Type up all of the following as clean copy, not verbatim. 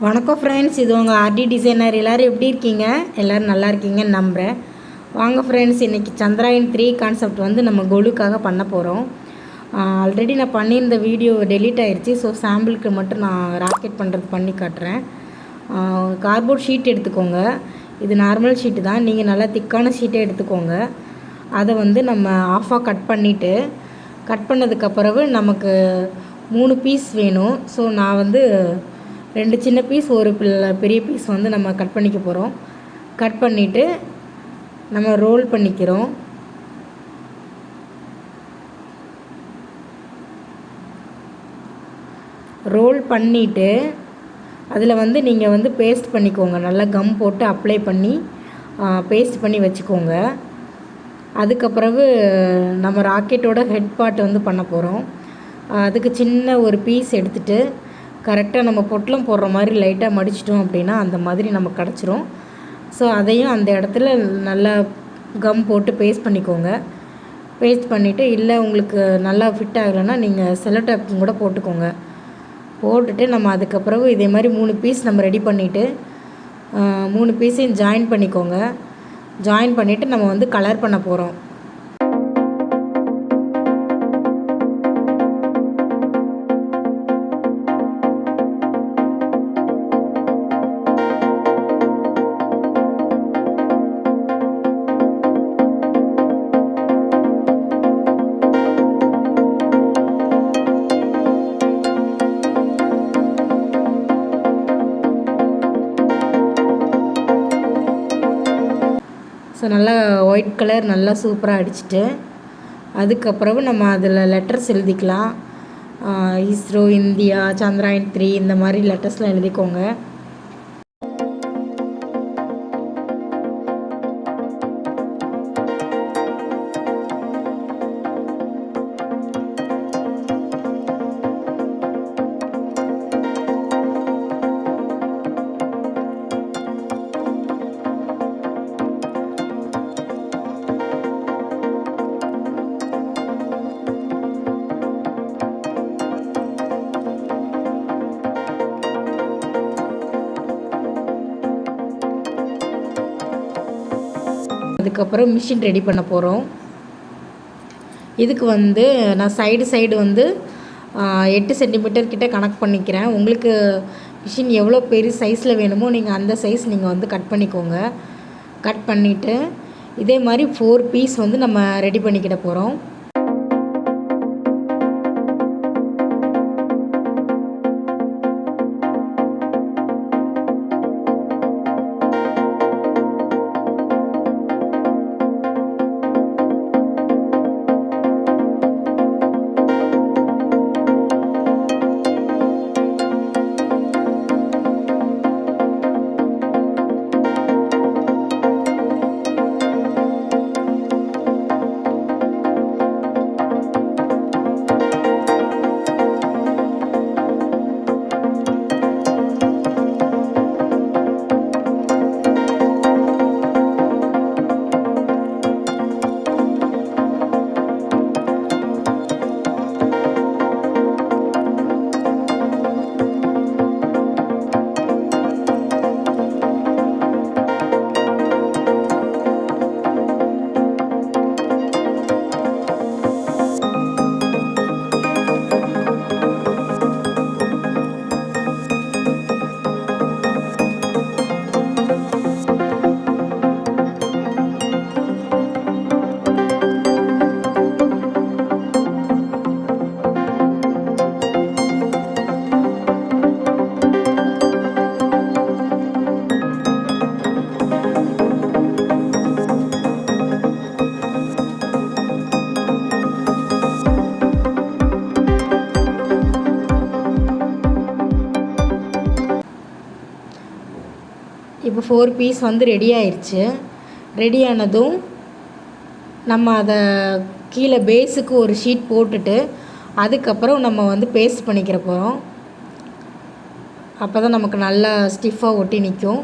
வணக்கம் ஃப்ரெண்ட்ஸ், இது உங்கள் ஆர்டி டிசைனர். எல்லோரும் எப்படி இருக்கீங்க? எல்லோரும் நல்லா இருக்கீங்கன்னு நம்புகிறேன். வாங்க ஃப்ரெண்ட்ஸ், இன்றைக்கி சந்திராயன் 3 கான்செப்ட் வந்து நம்ம கொலுக்காக பண்ண போகிறோம். ஆல்ரெடி நான் பண்ணியிருந்த வீடியோ டெலீட் ஆகிடுச்சி. ஸோ சாம்பிளுக்கு மட்டும் நான் ராக்கெட் பண்ணுறது பண்ணி காட்டுறேன். கார்ட்போர்ட் ஷீட் எடுத்துக்கோங்க. இது நார்மல் ஷீட்டு தான். நீங்கள் நல்லா திக்கான ஷீட்டே எடுத்துக்கோங்க. அதை வந்து நம்ம ஆஃபாக கட் பண்ணதுக்கப்புறவு நமக்கு 3 பீஸ் வேணும். ஸோ நான் வந்து 2 சின்ன பீஸ், ஒரு பெரிய பீஸ் வந்து நம்ம கட் பண்ணிக்க போகிறோம். கட் பண்ணிவிட்டு நம்ம ரோல் பண்ணிக்கிறோம். ரோல் பண்ணிவிட்டு அதில் வந்து நீங்கள் வந்து பேஸ்ட் பண்ணிக்கோங்க. நல்லா கம் போட்டு அப்ளை பண்ணி பேஸ்ட் பண்ணி வச்சுக்கோங்க. அதுக்கப்புறவு நம்ம ராக்கெட்டோட ஹெட் பார்ட் வந்து பண்ண போகிறோம். அதுக்கு சின்ன ஒரு பீஸ் எடுத்துகிட்டு கரெக்டாக நம்ம பொட்டலம் போடுற மாதிரி லைட்டாக மடிச்சிட்டோம் அப்படின்னா அந்த மாதிரி நமக்கு கிடச்சிரும். ஸோ அதையும் அந்த இடத்துல நல்லா கம் போட்டு பேஸ்ட் பண்ணிக்கோங்க. பேஸ்ட் பண்ணிவிட்டு, இல்லை உங்களுக்கு நல்லா ஃபிட் ஆகலைன்னா நீங்கள் செல்லோ டேப்பும் கூட போட்டுக்கோங்க. போட்டுட்டு நம்ம அதுக்கப்புறம் இதே மாதிரி 3 பீஸ் நம்ம ரெடி பண்ணிவிட்டு 3 பீஸையும் ஜாயின் பண்ணிக்கோங்க. ஜாயின் பண்ணிவிட்டு நம்ம வந்து கலர் பண்ண போகிறோம். ஸோ நல்லா ஒயிட் கலர் நல்லா சூப்பராக அடிச்சுட்டு அதுக்கப்புறம் நம்ம அதில் லெட்டர்ஸ் எழுதிக்கலாம். இஸ்ரோ, இந்தியா, சந்திராயன் 3 இந்த மாதிரி லெட்டர்ஸ்லாம் எழுதிக்கோங்க. அதுக்கப்புறம் மிஷின் ரெடி பண்ண போகிறோம். இதுக்கு வந்து நான் சைடு வந்து 8 சென்டிமீட்டர் கிட்ட கணக்கு பண்ணிக்கிறேன். உங்களுக்கு மிஷின் எவ்வளோ பெரிய சைஸில் வேணுமோ நீங்கள் அந்த சைஸ் நீங்கள் வந்து கட் பண்ணிக்கோங்க. கட் பண்ணிவிட்டு இதே மாதிரி 4 பீஸ் வந்து நம்ம ரெடி பண்ணிக்கிட போகிறோம். இப்போ 4 பீஸ் வந்து ரெடி ஆயிடுச்சு. ரெடியானதும் நம்ம அதை கீழே பேஸுக்கு ஒரு ஷீட் போட்டுட்டு அதுக்கப்புறம் நம்ம வந்து பேஸ்ட் பண்ணிக்கிற போகிறோம். அப்போ தான் நமக்கு நல்லா ஸ்டிஃபாக ஒட்டி நிற்கும்.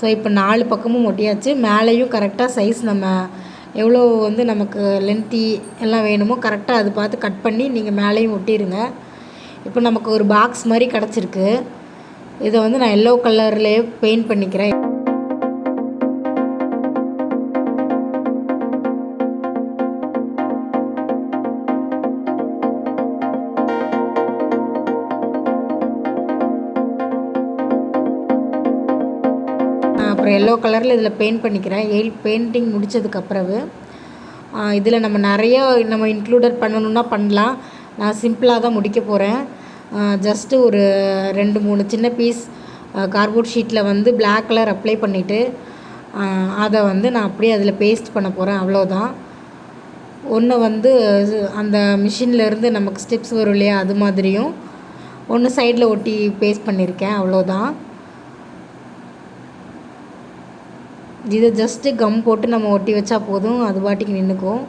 ஸோ இப்போ 4 பக்கமும் ஒட்டியாச்சு. மேலேயும் கரெக்டாக சைஸ் நம்ம எவ்வளோ வந்து நமக்கு லென்த்தி எல்லாம் வேணுமோ கரெக்டாக அது பார்த்து கட் பண்ணி நீங்கள் மேலேயும் ஒட்டிடுங்க. இப்போ நமக்கு ஒரு பாக்ஸ் மாதிரி கிடச்சிருக்கு. இதை வந்து நான் எல்லோ கலர்லேயே பெயிண்ட் பண்ணிக்கிறேன். அப்புறம் எல்லோ கலரில் இதில் பெயிண்ட் பண்ணிக்கிறேன். பெயிண்டிங் முடித்ததுக்கப்புறவு இதில் நம்ம இன்க்ளூடட் பண்ணணுன்னா பண்ணலாம். நான் சிம்பிளாக தான் முடிக்க போகிறேன். ஜஸ்ட்டு ஒரு 2-3 சின்ன பீஸ் கார்ட்போர்ட் ஷீட்டில் வந்து பிளாக் கலர் அப்ளை பண்ணிவிட்டு அதை வந்து நான் அப்படியே அதில் பேஸ்ட் பண்ண போகிறேன். அவ்வளோதான். ஒன்று வந்து அந்த மிஷின்லேருந்து நமக்கு ஸ்டெப்ஸ் வரும் இல்லையா, அது மாதிரியும் ஒன்று சைடில் ஒட்டி பேஸ்ட் பண்ணியிருக்கேன். அவ்வளோதான். இதை ஜஸ்ட்டு கம் போட்டு நம்ம ஒட்டி வச்சா போதும், அது பாட்டிக்கு நின்றுக்கும்.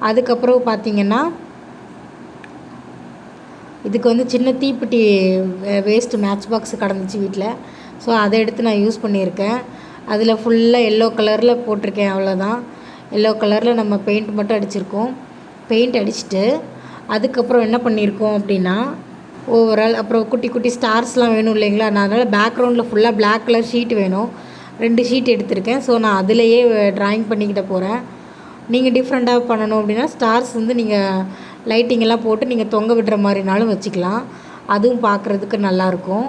அதுக்கப்புறம் பார்த்திங்கன்னா இதுக்கு வந்து சின்ன தீப்பெட்டி வேஸ்ட்டு மேட்ச் பாக்ஸ் கிடந்துச்சு வீட்டில். ஸோ அதை எடுத்து நான் யூஸ் பண்ணியிருக்கேன். அதில் ஃபுல்லாக எல்லோ கலரில் போட்டிருக்கேன். அவ்வளோதான். எல்லோ கலரில் நம்ம பெயிண்ட் மட்டும் அடிச்சிருக்கோம். பெயிண்ட் அடிச்சுட்டு அதுக்கப்புறம் என்ன பண்ணியிருக்கோம் அப்படின்னா, ஓவரால் அப்புறம் குட்டி குட்டி ஸ்டார்ஸ்லாம் வேணும் இல்லைங்களா, நான் அதனால் பேக்ரவுண்டில் ஃபுல்லாக பிளாக் கலர் ஷீட் வேணும். 2 ஷீட் எடுத்திருக்கேன். ஸோ நான் அதிலையே ட்ராயிங் பண்ணிக்கிட்ட போகிறேன். நீங்கள் டிஃப்ரெண்ட்டாக பண்ணணும் அப்படின்னா ஸ்டார்ஸ் வந்து நீங்கள் லைட்டிங்கெல்லாம் போட்டு நீங்கள் தொங்க விடுற மாதிரினாலும் வச்சுக்கலாம். அதுவும் பார்க்குறதுக்கு நல்லாயிருக்கும்.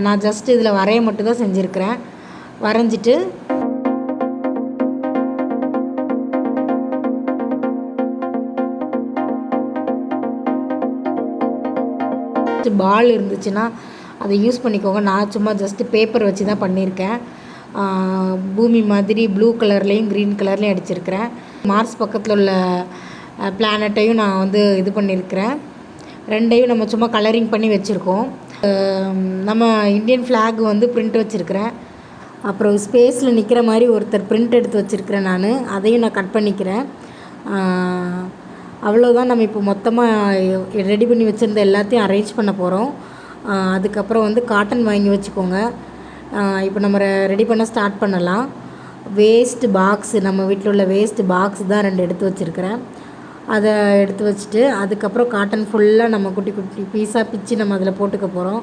நான் ஜஸ்ட் இதில் வரைய மட்டும் தான் செஞ்சுருக்கிறேன். வரைஞ்சிட்டு பால் இருந்துச்சுன்னா அதை யூஸ் பண்ணிக்கோங்க. நான் சும்மா ஜஸ்ட்டு பேப்பர் வச்சு தான் பண்ணியிருக்கேன். பூமி மாதிரி ப்ளூ கலர்லேயும் க்ரீன் கலர்லேயும் அடிச்சிருக்கிறேன். மார்ஸ் பக்கத்தில் உள்ள பிளானட்டையும் நான் வந்து இது பண்ணியிருக்கிறேன். 2ஐயும் நம்ம சும்மா கலரிங் பண்ணி வச்சுருக்கோம். நம்ம இந்தியன் ஃப்ளாக் வந்து பிரிண்ட் வச்சுருக்கிறேன். அப்புறம் ஸ்பேஸில் நிற்கிற மாதிரி ஒருத்தர் பிரிண்ட் எடுத்து வச்சுருக்கிறேன் நான். அதையும் நான் கட் பண்ணிக்கிறேன். அவ்வளோதான். நம்ம இப்போ மொத்தமாக ரெடி பண்ணி வச்சுருந்த எல்லாத்தையும் அரேஞ்ச் பண்ண போகிறோம். அதுக்கப்புறம் வந்து காட்டன் வாங்கி வச்சுக்கோங்க. இப்போ நம்ம ரெடி பண்ண ஸ்டார்ட் பண்ணலாம். வேஸ்ட்டு பாக்ஸு, நம்ம வீட்டில் உள்ள வேஸ்ட்டு பாக்ஸ் தான் 2 எடுத்து வச்சுருக்கிறேன். அதை எடுத்து வச்சுட்டு அதுக்கப்புறம் காட்டன் ஃபுல்லாக நம்ம குட்டி குட்டி பீஸாக பிச்சு நம்ம அதில் போட்டுக்க போகிறோம்.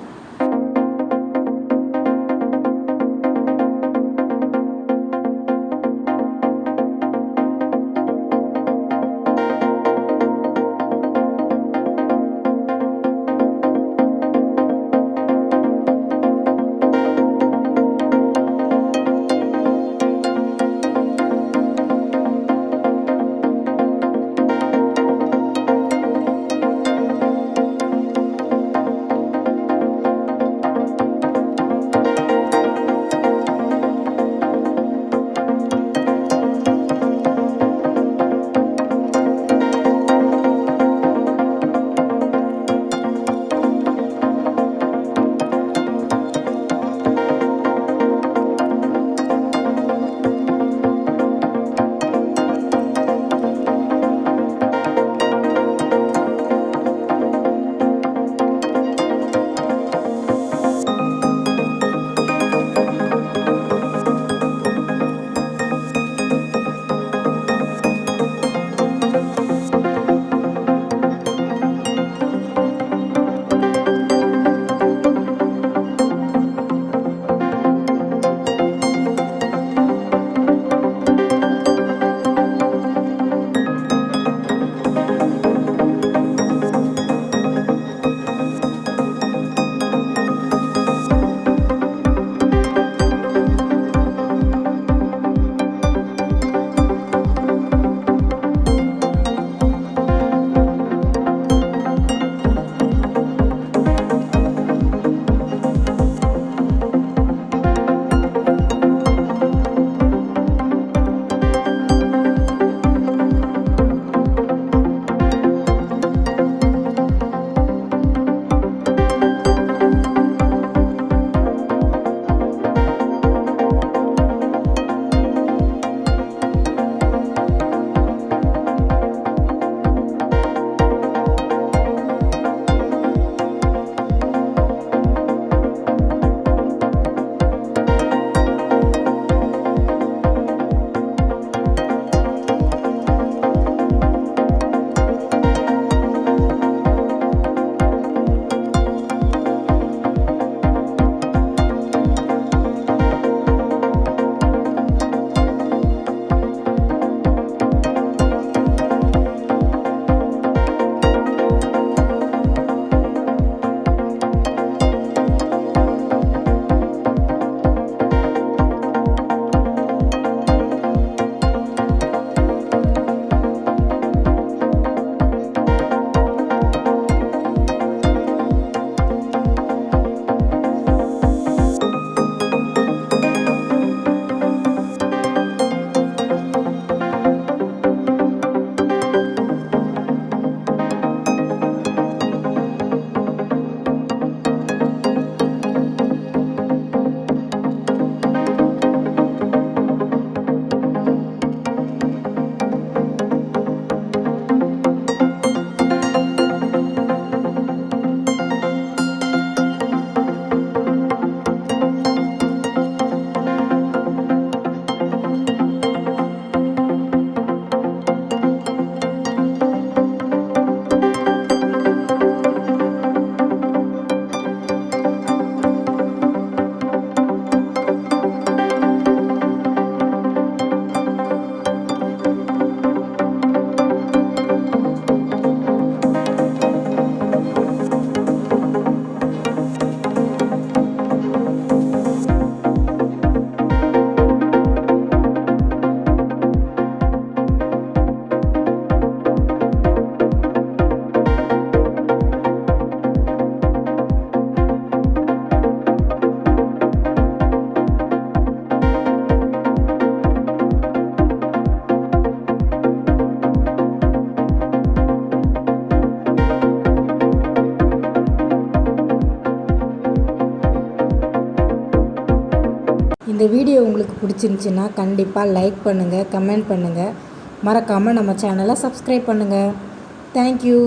இந்த வீடியோ உங்களுக்கு பிடிச்சிருந்துச்சின்னா கண்டிப்பாக லைக் பண்ணுங்கள், கமெண்ட் பண்ணுங்கள், மறக்காமல் நம்ம சேனலை சப்ஸ்கிரைப் பண்ணுங்கள். தேங்க்யூ.